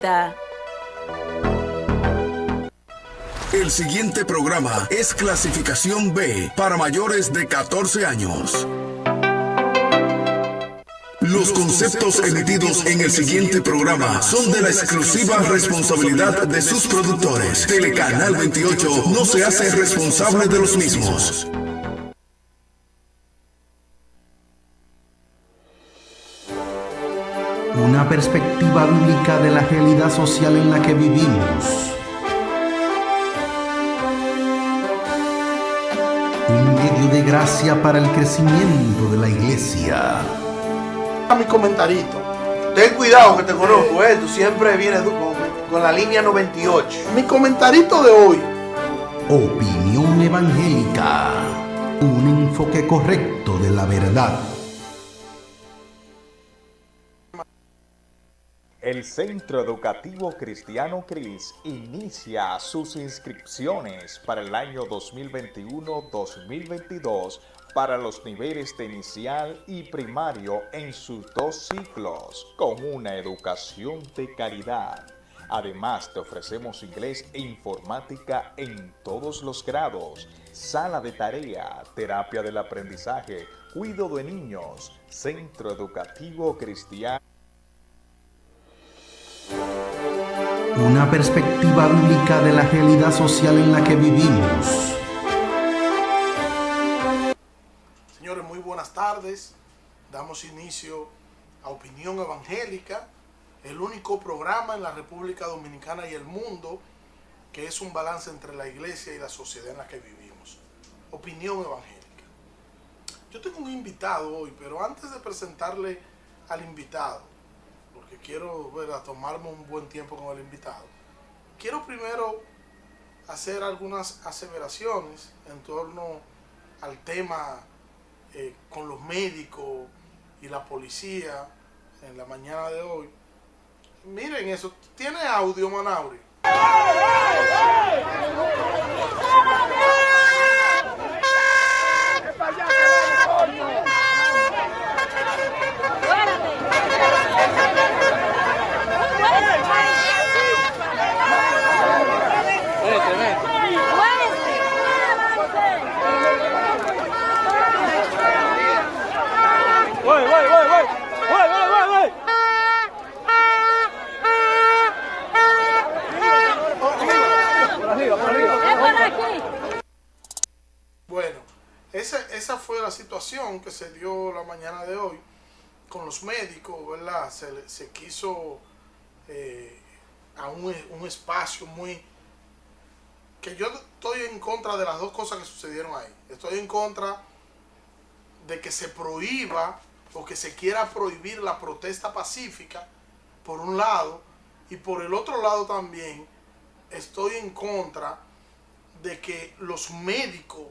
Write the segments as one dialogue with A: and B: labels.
A: El siguiente programa es clasificación B para mayores de 14 años. Los conceptos emitidos en el siguiente programa son de la exclusiva responsabilidad de sus productores. Telecanal 28 no se hace responsable de los mismos.
B: Una perspectiva bíblica de la realidad social en la que vivimos. Un medio de gracia para el crecimiento de la iglesia.
C: A mi comentarito. Ten cuidado que te conozco, tú siempre vienes con la línea 98. Mi comentarito de hoy.
B: Opinión evangélica. Un enfoque correcto de la verdad.
D: El Centro Educativo Cristiano CRIS inicia sus inscripciones para el año 2021-2022 para los niveles de inicial y primario en sus 2 ciclos, con una educación de calidad. Además, te ofrecemos inglés e informática en todos los grados, sala de tarea, terapia del aprendizaje, cuidado de niños, Centro Educativo Cristiano.
B: Una perspectiva bíblica de la realidad social en la que vivimos.
C: Señores, muy buenas tardes. Damos inicio a Opinión Evangélica, el único programa en la República Dominicana y el mundo que es un balance entre la iglesia y la sociedad en la que vivimos. Opinión Evangélica. Yo tengo un invitado hoy, pero antes de presentarle al invitado, porque quiero tomarme un buen tiempo con el invitado, quiero primero hacer algunas aseveraciones en torno al tema con los médicos y la policía en la mañana de hoy. Miren eso, ¿tiene audio, Manauri? Bueno, esa fue la situación que se dio la mañana de hoy con los médicos, ¿verdad? Se quiso a un espacio muy... que yo estoy en contra de las dos cosas que sucedieron ahí. Estoy en contra de que se prohíba o que se quiera prohibir la protesta pacífica, por un lado, y por el otro lado también estoy en contra de que los médicos,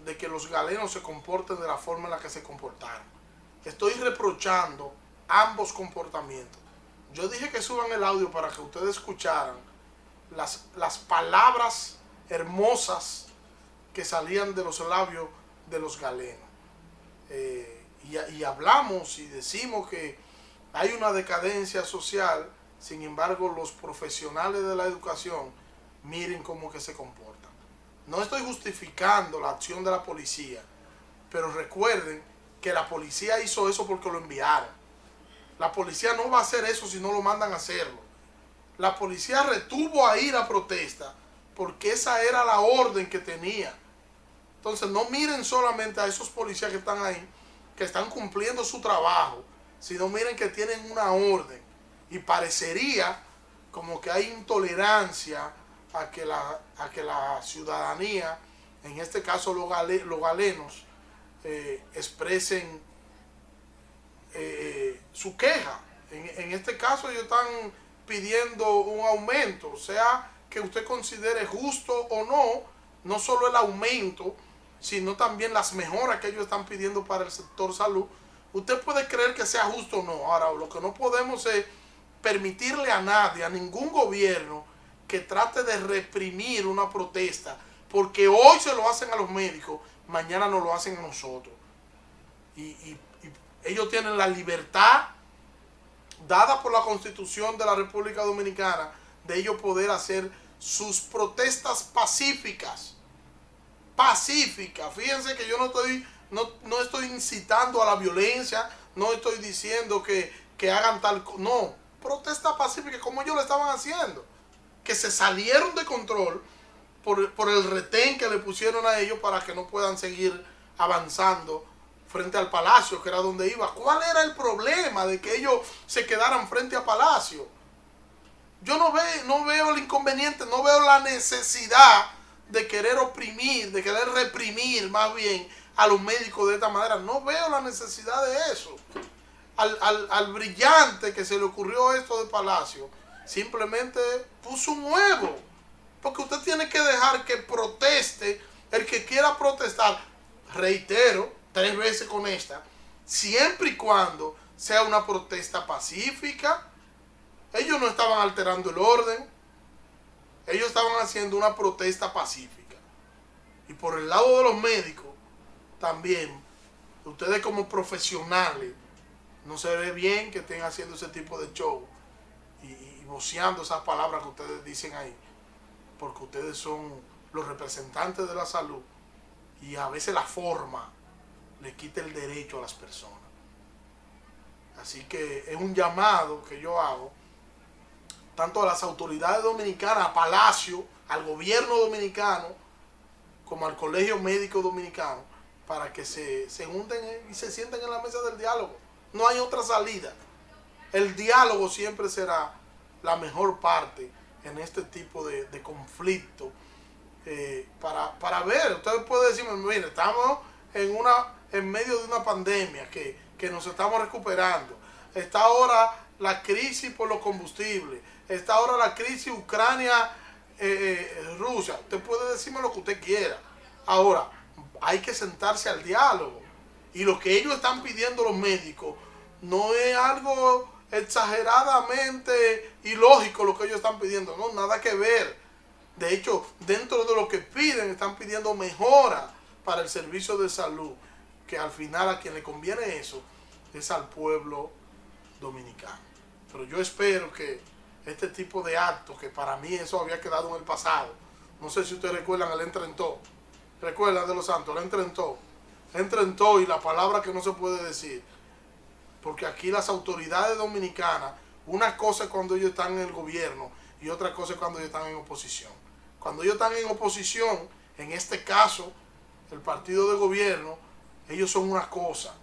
C: de que los galenos se comporten de la forma en la que se comportaron. Estoy reprochando ambos comportamientos. Yo dije que suban el audio para que ustedes escucharan las palabras hermosas que salían de los labios de los galenos. Y hablamos y decimos que hay una decadencia social, sin embargo los profesionales de la educación miren cómo que se comportan. No estoy justificando la acción de la policía, pero recuerden que la policía hizo eso porque lo enviaron. La policía no va a hacer eso si no lo mandan a hacerlo. La policía retuvo ahí la protesta porque esa era la orden que tenía. Entonces no miren solamente a esos policías que están ahí, que están cumpliendo su trabajo, sino miren que tienen una orden. Y parecería como que hay intolerancia a que la ciudadanía, en este caso los galenos, expresen su queja. En este caso ellos están pidiendo un aumento, o sea, que usted considere justo o no, no solo el aumento, sino también las mejoras que ellos están pidiendo para el sector salud. Usted puede creer que sea justo o no. Ahora, lo que no podemos es permitirle a nadie, a ningún gobierno, que trate de reprimir una protesta, porque hoy se lo hacen a los médicos, mañana nos lo hacen a nosotros. Y ellos tienen la libertad dada por la Constitución de la República Dominicana, de ellos poder hacer sus protestas pacíficas. Pacíficas. Fíjense que yo no estoy incitando a la violencia, no estoy diciendo que hagan tal cosa. No, protesta pacífica como ellos lo estaban haciendo. Que se salieron de control por el retén que le pusieron a ellos para que no puedan seguir avanzando frente al Palacio, que era donde iba. ¿Cuál era el problema de que ellos se quedaran frente al Palacio? Yo no veo el inconveniente, no veo la necesidad de querer oprimir, de querer reprimir más bien a los médicos de esta manera. No veo la necesidad de eso. Al brillante que se le ocurrió esto de Palacio, simplemente puso un huevo. Porque usted tiene que dejar que proteste el que quiera protestar. Reitero, 3 veces con esta, siempre y cuando sea una protesta pacífica. Ellos no estaban alterando el orden, ellos estaban haciendo una protesta pacífica. Y por el lado de los médicos, también, ustedes como profesionales, no se ve bien que estén haciendo ese tipo de show y voceando esas palabras que ustedes dicen ahí, porque ustedes son los representantes de la salud y a veces la forma le quita el derecho a las personas. Así que es un llamado que yo hago tanto a las autoridades dominicanas, a Palacio, al gobierno dominicano, como al Colegio Médico Dominicano, para que se junten y se sienten en la mesa del diálogo. No hay otra salida. El diálogo siempre será la mejor parte en este tipo de conflicto. Para ver, ustedes pueden decirme, mire, estamos en medio de una pandemia que nos estamos recuperando. Está ahora la crisis por los combustibles. Está ahora la crisis Ucrania-Rusia. Usted puede decirme lo que usted quiera. Ahora, hay que sentarse al diálogo. Y lo que ellos están pidiendo los médicos no es algo exageradamente ilógico lo que ellos están pidiendo. No, nada que ver. De hecho, dentro de lo que piden, están pidiendo mejora para el servicio de salud. Que al final a quien le conviene eso es al pueblo dominicano. Pero yo espero que este tipo de actos, que para mí eso había quedado en el pasado. No sé si ustedes recuerdan el entra en todo. ¿Recuerdan de los Santos? El entra en todo. Entra en todo y la palabra que no se puede decir. Porque aquí las autoridades dominicanas, una cosa es cuando ellos están en el gobierno y otra cosa es cuando ellos están en oposición. Cuando ellos están en oposición, en este caso, el partido de gobierno, ellos son una cosa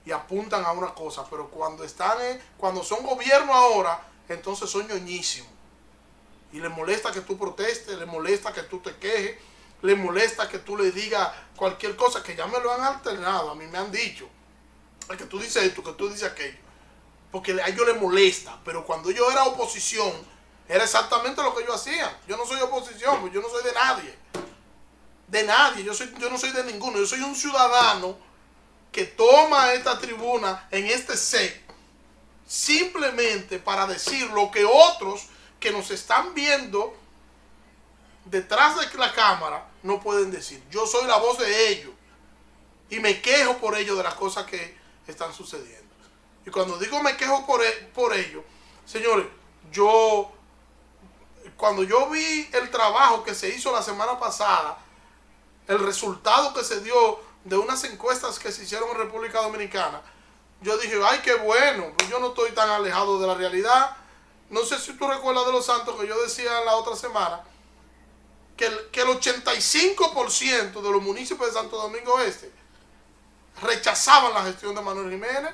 C: y apuntan a una cosa, pero cuando son gobierno ahora, entonces son ñoñísimos. Y les molesta que tú protestes, les molesta que tú te quejes, les molesta que tú le digas cualquier cosa, que ya me lo han alternado, a mí me han dicho. Es que tú dices esto, que tú dices aquello. Porque a ellos les molesta, pero cuando yo era oposición, era exactamente lo que yo hacía. Yo no soy oposición, pues yo no soy de nadie. De nadie, yo no soy de ninguno. Yo soy un ciudadano que toma esta tribuna en este set simplemente para decir lo que otros que nos están viendo detrás de la cámara no pueden decir. Yo soy la voz de ellos y me quejo por ellos de las cosas que están sucediendo. Y cuando digo me quejo por ellos, señores, cuando yo vi el trabajo que se hizo la semana pasada, el resultado que se dio de unas encuestas que se hicieron en República Dominicana, yo dije, ay, qué bueno, pues yo no estoy tan alejado de la realidad. No sé si tú recuerdas de los Santos que yo decía la otra semana, que el 85% de los municipios de Santo Domingo Este rechazaban la gestión de Manuel Jiménez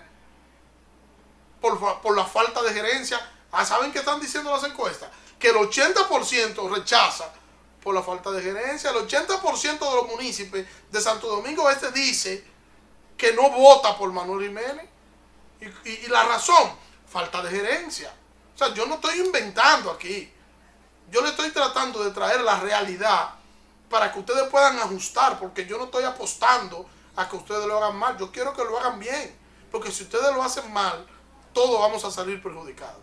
C: por la falta de gerencia. ¿Saben qué están diciendo las encuestas? Que el 80% rechaza por la falta de gerencia. El 80% de los municipios de Santo Domingo Este dice que no vota por Manuel Jiménez. Y la razón, falta de gerencia. O sea, yo no estoy inventando aquí. Yo le estoy tratando de traer la realidad para que ustedes puedan ajustar, porque yo no estoy apostando a que ustedes lo hagan mal. Yo quiero que lo hagan bien, porque si ustedes lo hacen mal, todos vamos a salir perjudicados.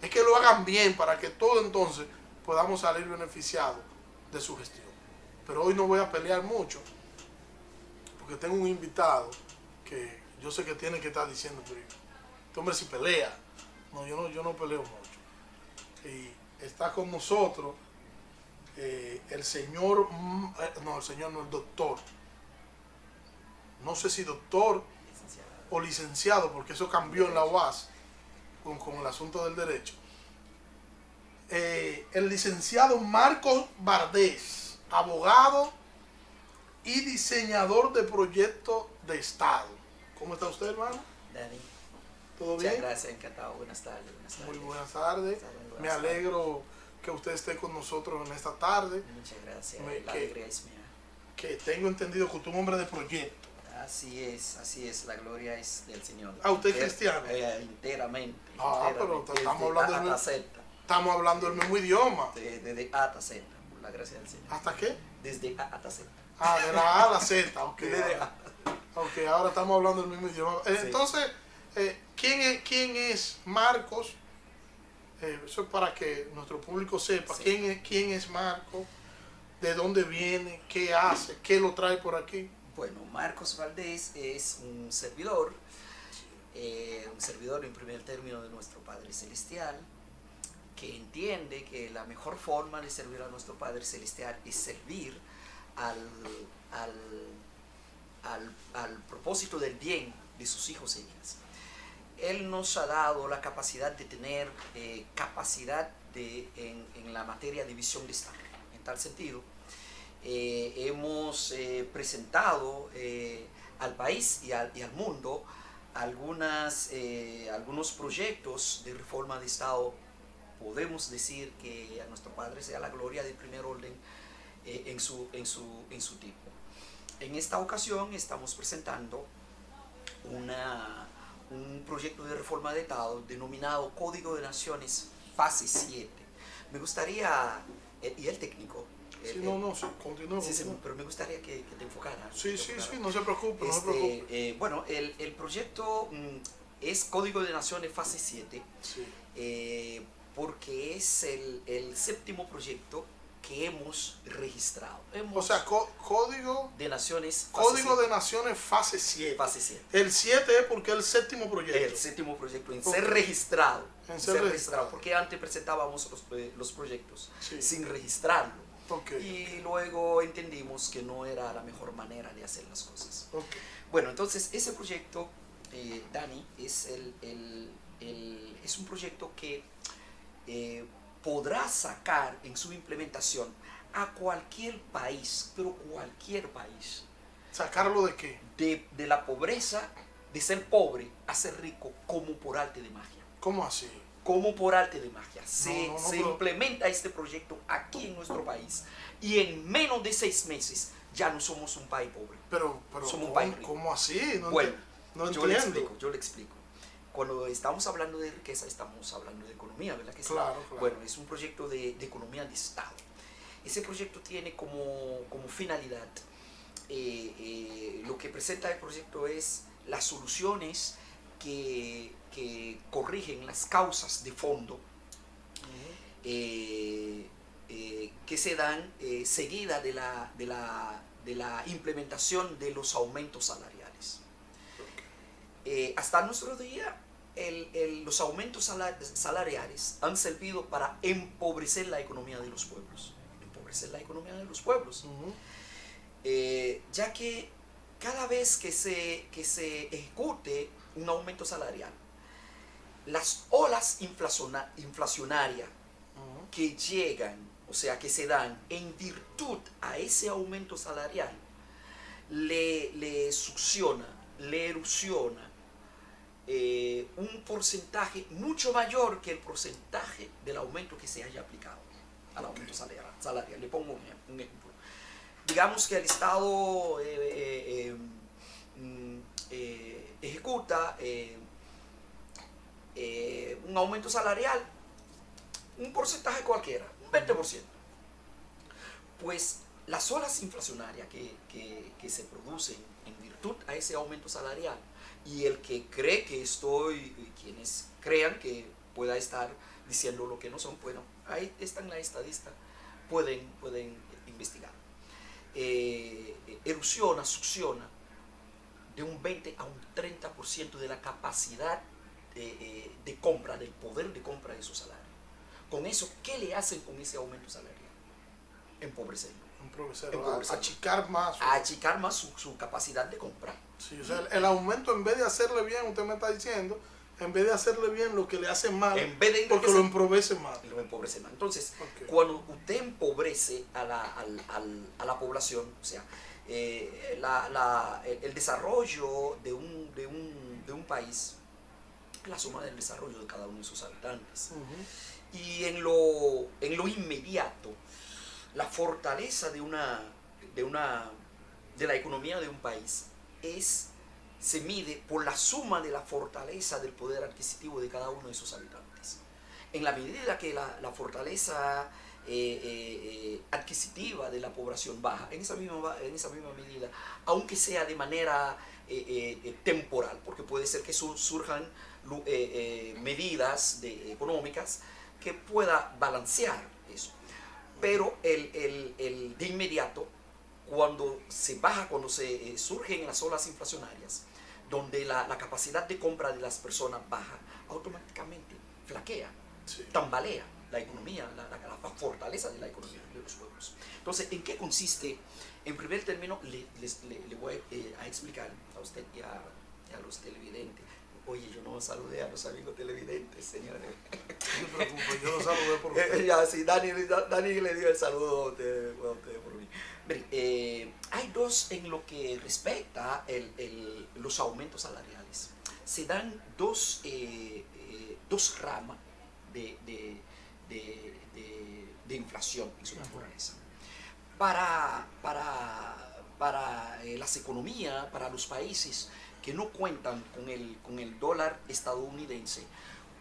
C: Es que lo hagan bien para que todos entonces podamos salir beneficiados de su gestión. Pero hoy no voy a pelear mucho, porque tengo un invitado que yo sé que tiene que estar diciendo, pero este hombre si pelea. No, yo no peleo mucho. Y está con nosotros el señor, el doctor. No sé si doctor o licenciado, porque eso cambió en la UAS con el asunto del derecho. El licenciado Marcos Bardés, abogado y diseñador de proyectos de Estado. ¿Cómo está usted, hermano?
E: Dani,
C: ¿Todo
E: muchas
C: bien?
E: gracias, encantado. Buenas tardes.
C: Muy buenas tardes.
E: Buenas
C: Me
E: tardes.
C: alegro que usted esté con nosotros en esta tarde.
E: Muchas gracias.
C: Me-
E: La
C: que-
E: alegría es mía.
C: Que tengo entendido que usted es un hombre de proyecto.
E: Así es. La gloria es del Señor.
C: Ah, ¿usted es cristiano?
E: Enteramente.
C: Ah, pero
E: enteramente,
C: estamos
E: desde
C: hablando
E: A
C: del-
E: a Z.
C: Estamos hablando el mismo idioma.
E: Desde A a Z, por la gracia del Señor.
C: ¿Hasta qué?
E: Desde A a Z.
C: Ah, de la A a la Z. Ok,
E: Desde
C: ahora, ahora estamos hablando el mismo idioma.
E: Sí.
C: Entonces, ¿quién es Marcos? Eso es para que nuestro público sepa.
E: Sí.
C: ¿Quién es Marcos? ¿De dónde viene? ¿Qué hace? ¿Qué lo trae por aquí?
E: Bueno, Marcos Valdés es un servidor en primer término de nuestro Padre Celestial, que entiende que la mejor forma de servir a nuestro Padre Celestial es servir al propósito del bien de sus hijos e hijas. Él nos ha dado la capacidad de tener capacidad en la materia de visión de Estado. En tal sentido, hemos presentado al país y al mundo algunos proyectos de reforma de Estado. Podemos decir que a nuestro Padre sea la gloria de primer orden en su tipo. En esta ocasión estamos presentando un proyecto de reforma de Estado denominado Código de Naciones Fase 7. Me gustaría, y el técnico,
C: Sí, continúa.
E: sí, pero me gustaría que te enfocaras.
C: Sí, no se preocupe, no se preocupe.
E: Bueno, el proyecto es Código de Naciones Fase 7,
C: Sí.
E: porque es el séptimo proyecto que hemos registrado.
C: O sea, Código
E: de Naciones Fase
C: Código
E: 7.
C: de Naciones Fase 7.
E: Fase 7.
C: El 7 es porque es el séptimo proyecto.
E: El séptimo proyecto en
C: Ok.
E: ser registrado.
C: En ser registrado.
E: Porque antes presentábamos los proyectos
C: Sí.
E: sin registrarlo.
C: Ok.
E: Y luego entendimos que no era la mejor manera de hacer las cosas.
C: Ok.
E: Bueno, entonces ese proyecto, Dani, es es un proyecto que podrá sacar en su implementación a cualquier país, pero cualquier país,
C: ¿Sacarlo de qué?
E: de la pobreza, de ser pobre a ser rico, como por arte de magia.
C: ¿Cómo así?
E: Como por arte de magia. Se
C: pero-
E: implementa este proyecto aquí en nuestro país y en menos de 6 meses ya no somos un país pobre.
C: Pero
E: Somos un país rico.
C: ¿cómo así? No,
E: Bueno,
C: no
E: yo le
C: entiendo.
E: explico. Cuando estamos hablando de riqueza, estamos hablando de economía, ¿verdad que sí?
C: Claro.
E: Bueno, es un proyecto de economía de Estado. Ese proyecto tiene como finalidad, lo que presenta el proyecto es las soluciones que corrigen las causas de fondo que se dan seguida de la implementación de los aumentos salariales. Hasta nuestro día, los aumentos salariales han servido para empobrecer la economía de los pueblos.
C: Ujú.
E: Ya que cada vez que se ejecute un aumento salarial, las olas inflacionarias
C: Ujú.
E: que llegan, o sea, que se dan en virtud a ese aumento salarial, le succiona, le erosiona un porcentaje mucho mayor que el porcentaje del aumento que se haya aplicado al aumento salarial. Le pongo un ejemplo. Digamos que el Estado ejecuta un aumento salarial, un porcentaje cualquiera, un 20%. Pues las olas inflacionarias que se producen en virtud a ese aumento salarial, y el que cree que quienes crean que pueda estar diciendo lo que no son, bueno, ahí están las estadistas, pueden investigar. Erosiona, succiona de un 20 a un 30% de la capacidad de compra, del poder de compra de su salario. Con eso, ¿qué le hacen con ese aumento salarial? Empobrecerlo.
C: Un profesor,
E: Empobrecerlo.
C: achicar más.
E: A achicar más su capacidad de compra.
C: Sí, o sea, el aumento, en vez de hacerle bien, usted me está diciendo, en vez de hacerle bien, lo que le hace mal,
E: En vez de
C: porque lo empobrece más.
E: lo empobrece más. Entonces,
C: Ok.
E: cuando usted empobrece a la población, o sea, el desarrollo de un país es la suma del desarrollo de cada uno de sus habitantes.
C: Ujú.
E: Y en lo inmediato, la fortaleza de la economía de un país se mide por la suma de la fortaleza del poder adquisitivo de cada uno de sus habitantes. En la medida que la fortaleza adquisitiva de la población baja, en esa misma medida, aunque sea de manera temporal, porque puede ser que surjan medidas económicas que pueda balancear eso. Pero de inmediato, cuando se surgen las olas inflacionarias, donde la capacidad de compra de las personas baja, automáticamente flaquea,
C: Sí.
E: tambalea la economía, la fortaleza de la economía de los pueblos. Entonces, ¿en qué consiste? En primer término, le voy a explicar a usted y a los televidentes. Oye, yo no saludé a los amigos televidentes, señores.
C: No se preocupe, yo lo saludé por usted.
E: Ya, sí, Dani le dio el saludo a ustedes por mí. Miren, hay dos en lo que respecta los aumentos salariales. Se dan dos ramas de inflación en su naturaleza. Para las economías, para los países que no cuentan con el dólar estadounidense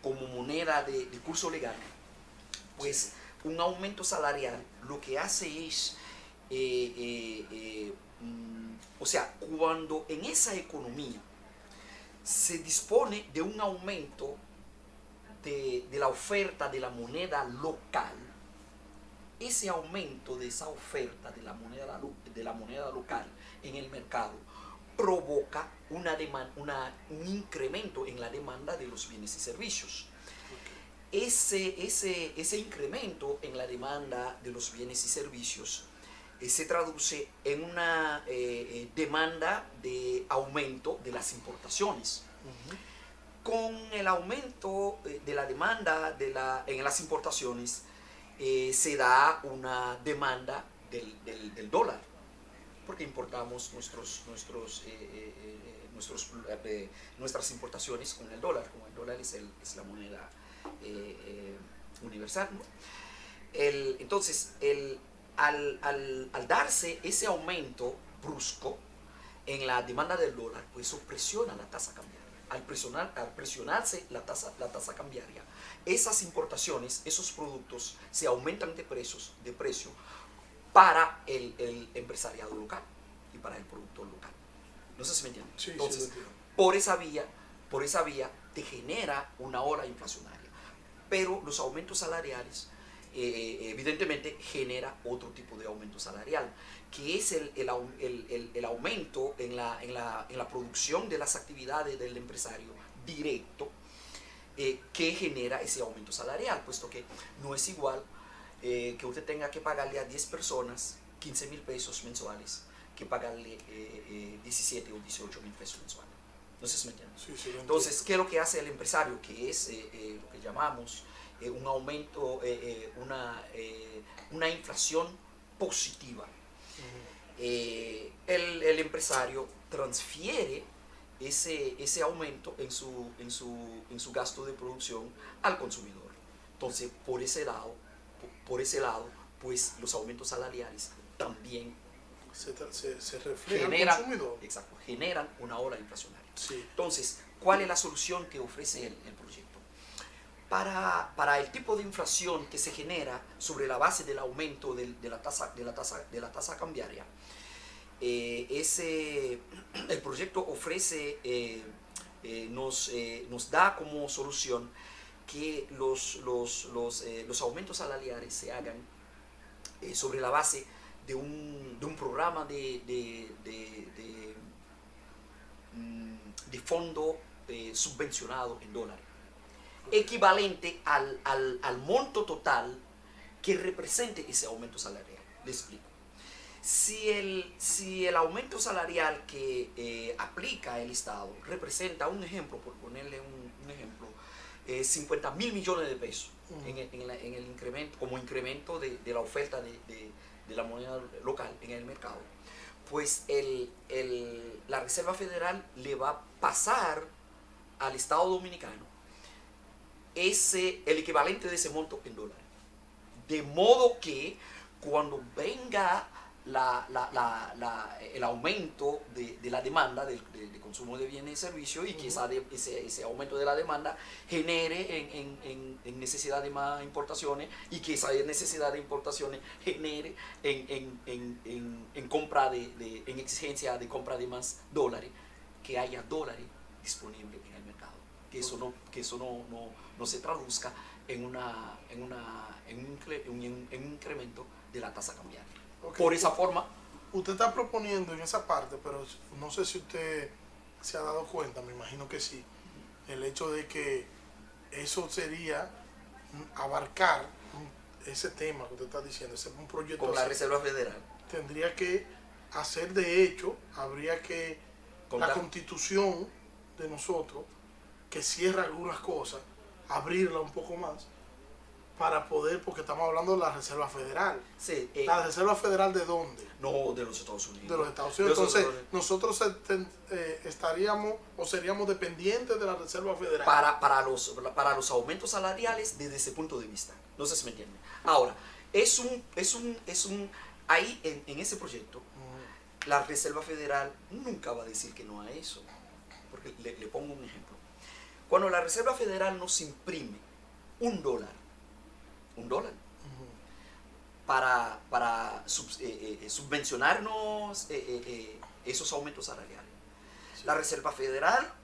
E: como moneda de curso legal, pues un aumento salarial lo que hace es, o sea, cuando en esa economía se dispone de un aumento de la oferta de la moneda local, ese aumento de esa oferta de la moneda local en el mercado provoca un incremento en la demanda de los bienes y servicios. Ese incremento en la demanda de los bienes y servicios se traduce en una demanda de aumento de las importaciones. Con el aumento de la demanda en las importaciones se da una demanda del dólar, porque importamos nuestras importaciones con el dólar, como el dólar es la moneda universal, ¿no? Entonces, al darse ese aumento brusco en la demanda del dólar, pues eso presiona la tasa cambiaria. Al presionarse la tasa cambiaria, esas importaciones, esos productos se aumentan de precio para el empresariado local y para el productor local. No sé si me entienden.
C: Sí,
E: Entonces,
C: sí,
E: por esa vía te genera una ola inflacionaria. Pero los aumentos salariales evidentemente genera otro tipo de aumento salarial, que es el aumento en la producción de las actividades del empresario directo, que genera ese aumento salarial, puesto que no es igual que usted tenga que pagarle a 10 personas 15,000 pesos mensuales que pagarle 17 o 18 mil pesos mensuales. No sé si me entienden.
C: Sí, sí,
E: Entonces, ¿qué es lo que hace el empresario? Que es lo que llamamos un aumento, una inflación positiva. El empresario transfiere ese aumento en su gasto de producción al consumidor. Entonces, por ese lado, pues los aumentos salariales también
C: se refleja en el consumidor.
E: Exacto, generan una ola inflacionaria.
C: Sí.
E: Entonces, ¿cuál es la solución que ofrece el proyecto? Para el tipo de inflación que se genera sobre la base del aumento de la tasa cambiaria, el proyecto ofrece, nos da como solución que los aumentos salariales se hagan sobre la base de un programa de fondo subvencionado en dólares. equivalente al monto total que represente ese aumento salarial. Le explico. Si el aumento salarial que aplica el Estado representa, un ejemplo, por ponerle un ejemplo, 50 mil millones de pesos en el incremento, como incremento de la oferta de la moneda local en el mercado, pues la Reserva Federal le va a pasar al Estado Dominicano el equivalente de ese monto en dólares. De modo que cuando venga el aumento de la demanda de consumo de bienes y servicios, y que ese aumento de la demanda genere en necesidad de más importaciones, y que esa necesidad de importaciones genere en compra en exigencia de compra de más dólares, que haya dólares disponibles en el mercado, que eso no se traduzca en un incremento de la tasa cambiaria.
C: Okay.
E: Por esa forma,
C: usted está proponiendo en esa parte, pero no sé si usted se ha dado cuenta, me imagino que sí, el hecho de que eso sería abarcar ese tema que usted está diciendo, ese un proyecto
E: con la
C: así,
E: Reserva Federal,
C: tendría que hacer, de hecho, habría que la constitución de nosotros, que cierra algunas cosas, abrirla un poco más, para poder, porque estamos hablando de la Reserva Federal.
E: sí,
C: ¿La Reserva Federal de dónde?
E: no de los Estados Unidos.
C: De los Estados Unidos. Entonces, nosotros estaríamos o seríamos dependientes de la Reserva Federal.
E: Para los aumentos salariales desde ese punto de vista. No sé si me entienden. Ahora, ahí en ese proyecto, la Reserva Federal nunca va a decir que no a eso. Porque le pongo un ejemplo. Cuando la Reserva Federal nos imprime $1, para subvencionarnos esos aumentos salariales. Sí. La Reserva Federal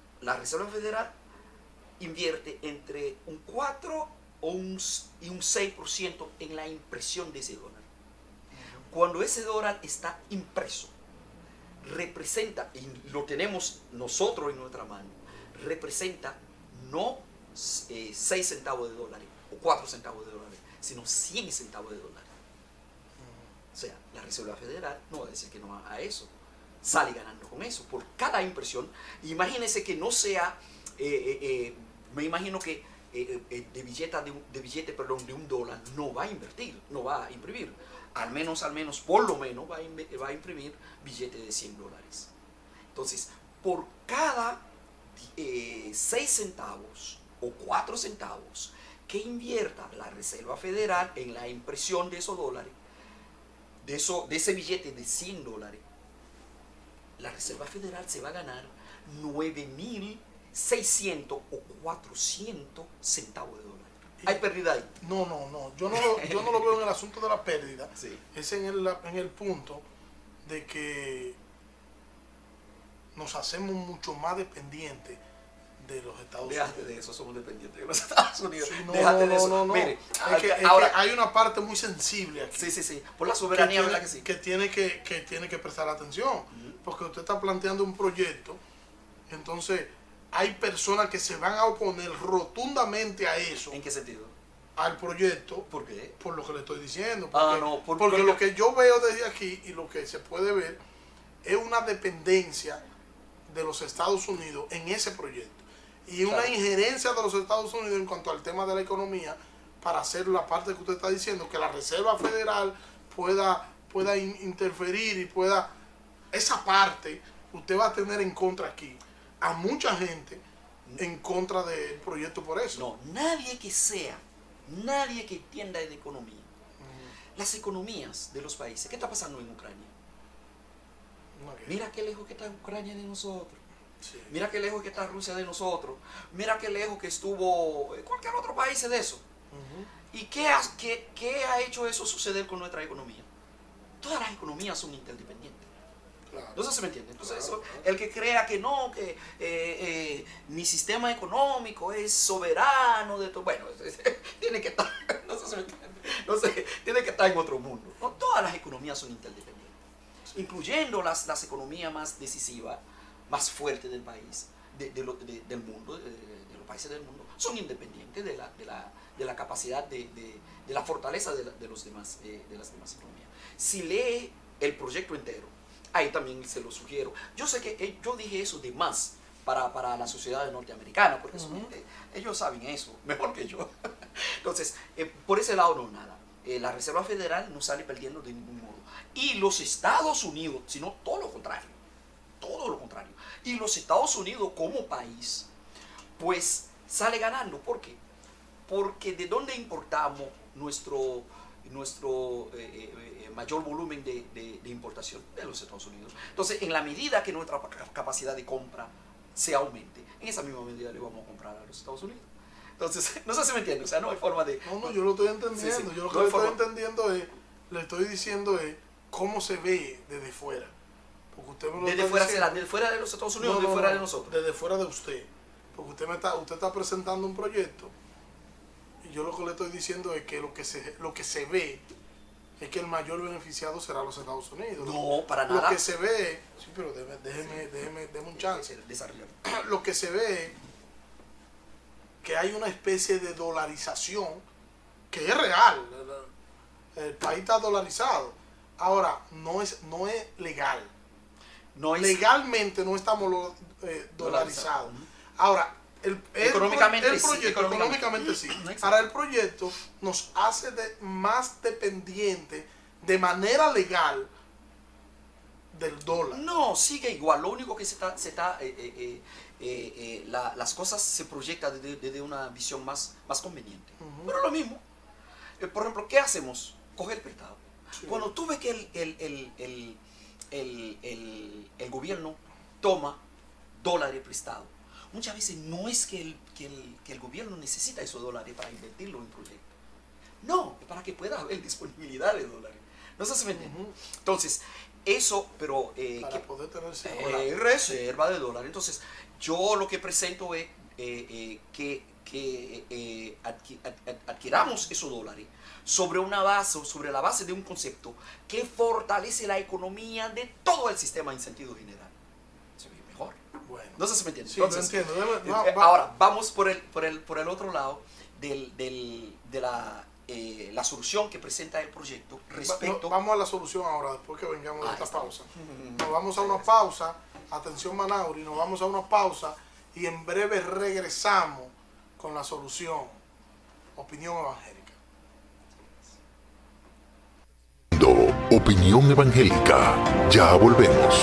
E: invierte entre un 4 y un 6% en la impresión de ese dólar. Cuando ese dólar está impreso, representa, y lo tenemos nosotros en nuestra mano, representa no 6 centavos de dólares o 4 centavos de dólares, sino 100 centavos de dólares. O sea, la Reserva Federal no va a decir que no a eso. Sale ganando con eso. Por cada impresión, imagínense que no sea, me imagino que de billete de $1 no va a invertir, no va a imprimir. Al menos, por lo menos, va a imprimir billetes de $100. Entonces, por cada 6 centavos o 4 centavos que invierta la Reserva Federal en la impresión de esos dólares, de ese billete de $100, la Reserva Federal se va a ganar 9.600 o 400 centavos de dólar. ¿Hay pérdida ahí?
C: No. Yo no lo veo en el asunto de la pérdida.
E: Sí.
C: Es en el punto de que nos hacemos mucho más dependientes de los Estados Unidos.
E: Déjate de eso, somos dependientes de los Estados Unidos.
C: Sí,
E: Déjate de eso. Mire,
C: ahora hay una parte muy sensible aquí.
E: Sí. Por la soberanía, ¿verdad que sí?
C: Que tiene que prestar atención. Porque usted está planteando un proyecto, entonces hay personas que se van a oponer rotundamente a eso.
E: ¿En qué sentido?
C: Al proyecto.
E: ¿Por qué?
C: Por lo que le estoy diciendo.
E: Porque
C: lo que yo veo desde aquí y lo que se puede ver es una dependencia de los Estados Unidos en ese proyecto. Y una injerencia de los Estados Unidos en cuanto al tema de la economía para hacer la parte que usted está diciendo, que la Reserva Federal pueda interferir y pueda... Esa parte usted va a tener en contra aquí a mucha gente en contra del proyecto por eso.
E: No, nadie que entienda de economía. Las economías de los países. ¿Qué está pasando en Ucrania? Mira qué lejos que está Ucrania de nosotros. Sí. Mira qué lejos que está Rusia de nosotros. Mira qué lejos que estuvo cualquier otro país de eso. ¿Y qué ha hecho eso suceder con nuestra economía? Todas las economías son interdependientes. Claro. No sé si me entiende. Entonces, claro. El que crea que no, que mi sistema económico es soberano de todo, bueno, tiene que estar, no sé si me entiende. No sé, tiene que estar en otro mundo. No, todas las economías son interdependientes, sí. Incluyendo las economías más decisivas, más fuertes del país, del mundo, de los países del mundo son independientes de la capacidad de la fortaleza de las demás economías. Si lee el proyecto entero, ahí también se lo sugiero. Yo sé que yo dije eso de más para la sociedad norteamericana, porque ellos saben eso mejor que yo. Entonces, por ese lado no nada. La Reserva Federal no sale perdiendo de ningún modo. Y los Estados Unidos, sino todo lo contrario. Y los Estados Unidos como país, pues sale ganando. ¿Por qué? Porque de dónde importamos nuestro mayor volumen de importación de los Estados Unidos. Entonces, en la medida que nuestra capacidad de compra se aumente, en esa misma medida le vamos a comprar a los Estados Unidos. Entonces, no sé si me entiende, o sea, no hay forma de...
C: No, yo lo estoy entendiendo.
E: Sí.
C: Yo lo que le estoy entendiendo es, le estoy diciendo es cómo se ve desde fuera. Porque usted me lo
E: desde
C: está
E: fuera,
C: diciendo.
E: desde fuera de los Estados Unidos, desde fuera de nosotros.
C: Desde fuera de usted. Porque usted está presentando un proyecto y yo lo que le estoy diciendo es que lo que se ve es que el mayor beneficiado será los Estados Unidos.
E: No, para nada.
C: Lo que se ve, sí, pero déjeme un chance. Lo que se ve es que hay una especie de dolarización que es real. El país está dolarizado. Ahora, no es legal. Legalmente no estamos dolarizados. Ahora,
E: económicamente
C: económicamente sí. Ahora, el proyecto nos hace más dependientes de manera legal del dólar.
E: No, sigue igual. Lo único que las cosas se proyectan desde una visión más conveniente. Pero lo mismo. Por ejemplo, ¿qué hacemos? Coger prestado. Sí. Cuando tú ves que el gobierno toma dólares prestados, muchas veces no es que el gobierno necesita esos dólares para invertirlo en proyectos. No, es para que pueda haber disponibilidad de dólares. No sé si me entienden. Entonces, eso, pero...
C: para poder tener
E: reserva de dólares. Entonces, yo lo que presento es que adquiramos esos dólares sobre la base de un concepto que fortalece la economía de todo el sistema en sentido general. Se ve mejor.
C: Bueno.
E: No sé si me entiendes.
C: Sí,
E: entonces,
C: lo entiendo.
E: Ahora, vamos por el otro lado de la solución que presenta el proyecto respecto...
C: Vamos a la solución ahora, después que vengamos de esta pausa. Nos vamos a una pausa. Atención, Manauri, nos vamos a una pausa y en breve regresamos con la solución. Opinión evangélica.
A: Opinión evangélica. Ya volvemos.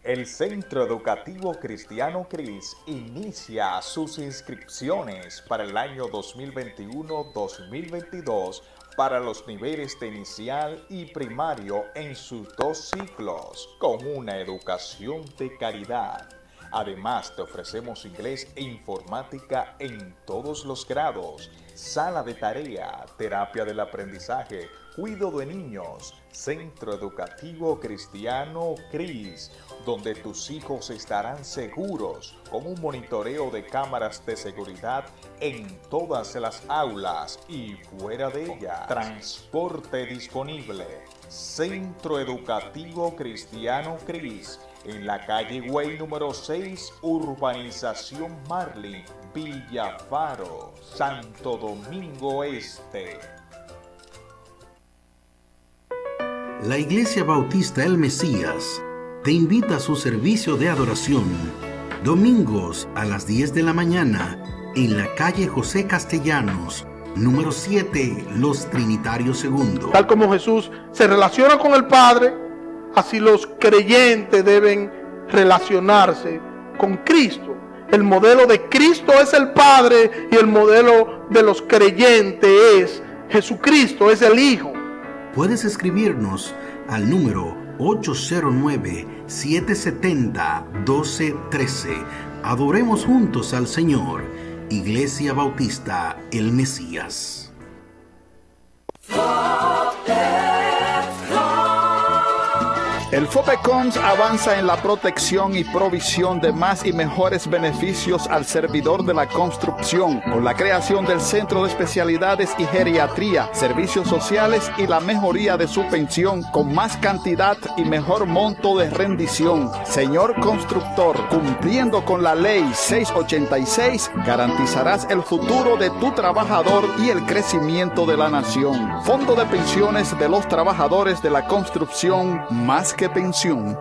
D: El Centro Educativo Cristiano CRIS inicia sus inscripciones para el año 2021-2022 para los niveles de inicial y primario en sus 2 ciclos, con una educación de calidad. Además, te ofrecemos inglés e informática en todos los grados, sala de tarea, terapia del aprendizaje, cuidado de niños, Centro Educativo Cristiano CRIS, donde tus hijos estarán seguros con un monitoreo de cámaras de seguridad en todas las aulas y fuera de ellas. Transporte disponible. Centro Educativo Cristiano CRIS, en la calle Güey número 6, Urbanización Marlin, Villafaro, Santo Domingo Este.
B: La Iglesia Bautista El Mesías te invita a su servicio de adoración, domingos a las 10 de la mañana, en la calle José Castellanos, número 7, Los Trinitarios II.
C: Tal como Jesús se relaciona con el Padre, así los creyentes deben relacionarse con Cristo. El modelo de Cristo es el Padre y el modelo de los creyentes es Jesucristo, es el Hijo.
B: Puedes escribirnos al número 809-770-1213. Adoremos juntos al Señor. Iglesia Bautista El Mesías.
F: El FOPECONS avanza en la protección y provisión de más y mejores beneficios al servidor de la construcción, con la creación del Centro de Especialidades y Geriatría, Servicios Sociales y la mejoría de su pensión, con más cantidad y mejor monto de rendición. Señor constructor, cumpliendo con la Ley 686, garantizarás el futuro de tu trabajador y el crecimiento de la nación. Fondo de Pensiones de los Trabajadores de la Construcción, más que pensión.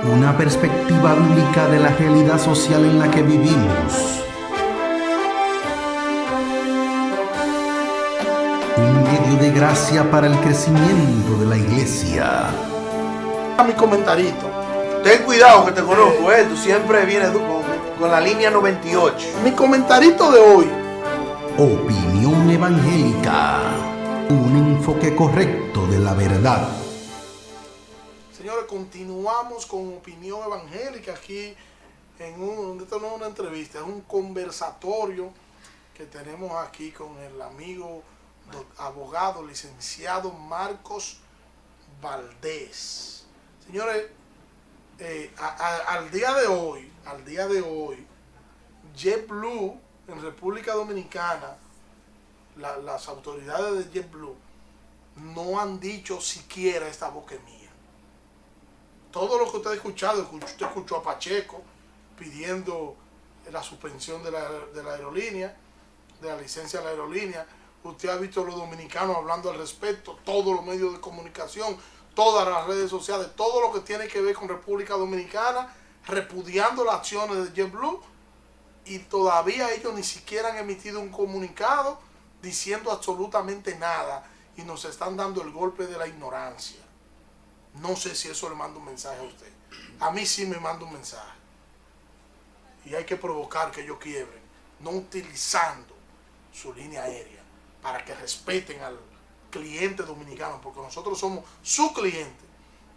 B: Una perspectiva bíblica de la realidad social en la que vivimos. Un medio de gracia para el crecimiento de la iglesia.
C: A mi comentarito.
G: Ten cuidado que te conozco, tú siempre vienes con la línea 98.
C: Mi comentarito de hoy.
B: Opinión evangélica. Un enfoque correcto de la verdad.
C: Señores, continuamos con Opinión Evangélica aquí esto no es una entrevista, es un conversatorio que tenemos aquí con el amigo abogado licenciado Marcos Valdés. Señores, al día de hoy, JetBlue en República Dominicana, las autoridades de JetBlue no han dicho siquiera esta voz que es mía. Todo lo que usted ha escuchado, usted escuchó a Pacheco pidiendo la suspensión de la aerolínea, de la licencia de la aerolínea. Usted ha visto a los dominicanos hablando al respecto, todos los medios de comunicación, todas las redes sociales, todo lo que tiene que ver con República Dominicana, repudiando las acciones de JetBlue, y todavía ellos ni siquiera han emitido un comunicado diciendo absolutamente nada, y nos están dando el golpe de la ignorancia. No sé si eso le manda un mensaje a usted. A mí sí me manda un mensaje. Y hay que provocar que ellos quiebren, no utilizando su línea aérea, para que respeten al cliente dominicano, porque nosotros somos su cliente.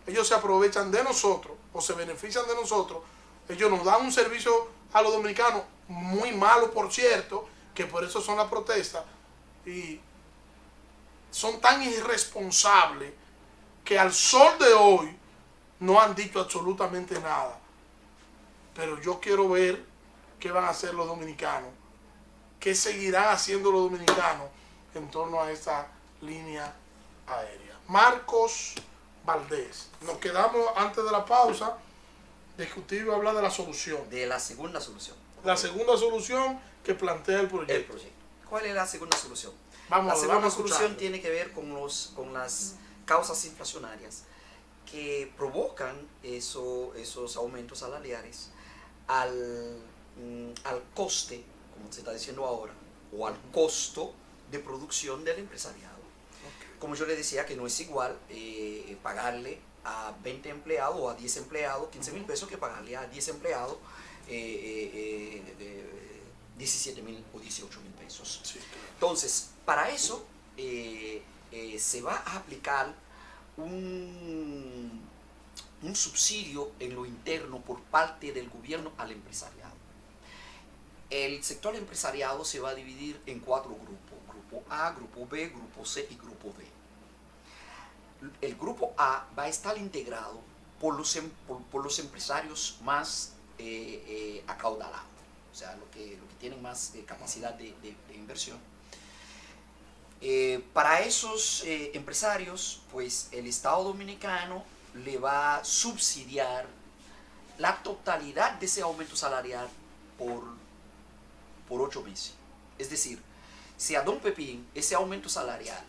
C: Ellos se aprovechan de nosotros o se benefician de nosotros. Ellos nos dan un servicio a los dominicanos muy malo, por cierto, que por eso son las protestas, y son tan irresponsables que al sol de hoy no han dicho absolutamente nada. Pero yo quiero ver qué van a hacer los dominicanos, qué seguirán haciendo los dominicanos en torno a esta línea aérea. Marcos Valdés, nos quedamos antes de la pausa de que usted iba a hablar de la solución.
E: De la segunda solución.
C: La segunda solución que plantea el proyecto.
E: ¿Cuál es la segunda solución?
C: La segunda
E: solución tiene que ver con las causas inflacionarias que provocan esos aumentos salariales al coste, como se está diciendo ahora, o al costo de producción del empresariado. Como yo le decía, que no es igual pagarle a 20 empleados o a 10 empleados 15 mil pesos que pagarle a 10 empleados 17.000 o 18.000 pesos. Sí, claro. Entonces, para eso se va a aplicar un subsidio en lo interno por parte del gobierno al empresariado. El sector empresariado se va a dividir en 4 grupos: Grupo A, Grupo B, Grupo C y Grupo D. El Grupo A va a estar integrado por los empresarios más acaudalados, o sea, los que tienen más capacidad de inversión. Para esos empresarios, pues el Estado Dominicano le va a subsidiar la totalidad de ese aumento salarial por 8 meses. Es decir, si a don Pepín ese aumento salarial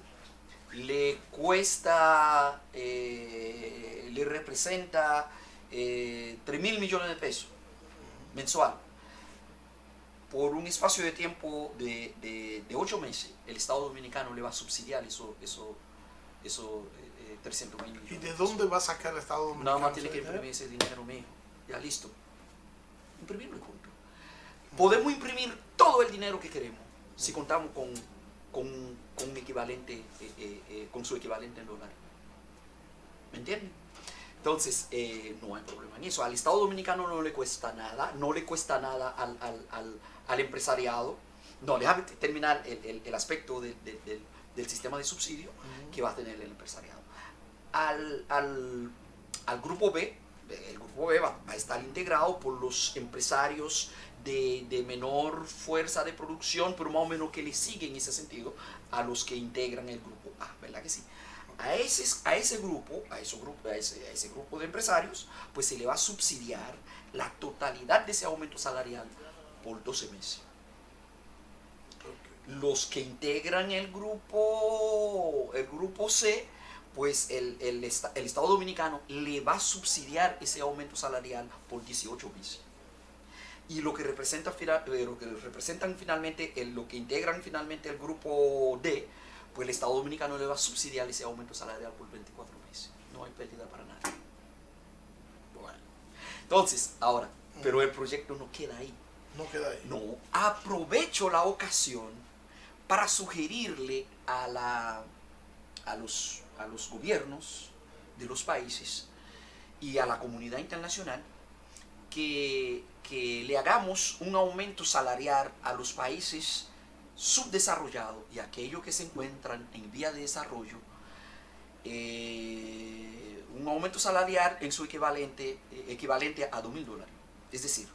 E: le cuesta, le representa 3.000 millones de pesos mensual, por un espacio de tiempo de 8 meses, el Estado Dominicano le va a subsidiar esos 300.000 millones.
C: ¿Y de dónde va a sacar el Estado Dominicano?
E: Nada más tiene que imprimir ese dinero, mijo. Ya listo. Imprimirlo y punto. Podemos imprimir todo el dinero que queremos si contamos con un equivalente, con su equivalente en dólares. ¿Me entienden? Entonces, no hay problema en eso. Al Estado Dominicano no le cuesta nada, no le cuesta nada al empresariado. No, déjame terminar el aspecto del sistema de subsidio que va a tener el empresariado. Al grupo B, el grupo B va a estar integrado por los empresarios de menor fuerza de producción, pero más o menos que le siguen en ese sentido a los que integran el grupo A, ¿verdad que sí? A ese grupo de empresarios, pues se le va a subsidiar la totalidad de ese aumento salarial por 12 meses. Los que integran el grupo C, pues el Estado Dominicano le va a subsidiar ese aumento salarial por 18 meses. Y lo que representan finalmente, lo que integran finalmente el grupo D, pues el Estado Dominicano le va a subsidiar ese aumento salarial por 24 meses. No hay pérdida para nadie. Bueno. Entonces, ahora, pero el proyecto no queda ahí.
C: No queda ahí.
E: No, aprovecho la ocasión para sugerirle a los gobiernos de los países y a la comunidad internacional que le hagamos un aumento salarial a los países subdesarrollados y aquellos que se encuentran en vía de desarrollo, un aumento salarial en su equivalente a $2,000. Es decir,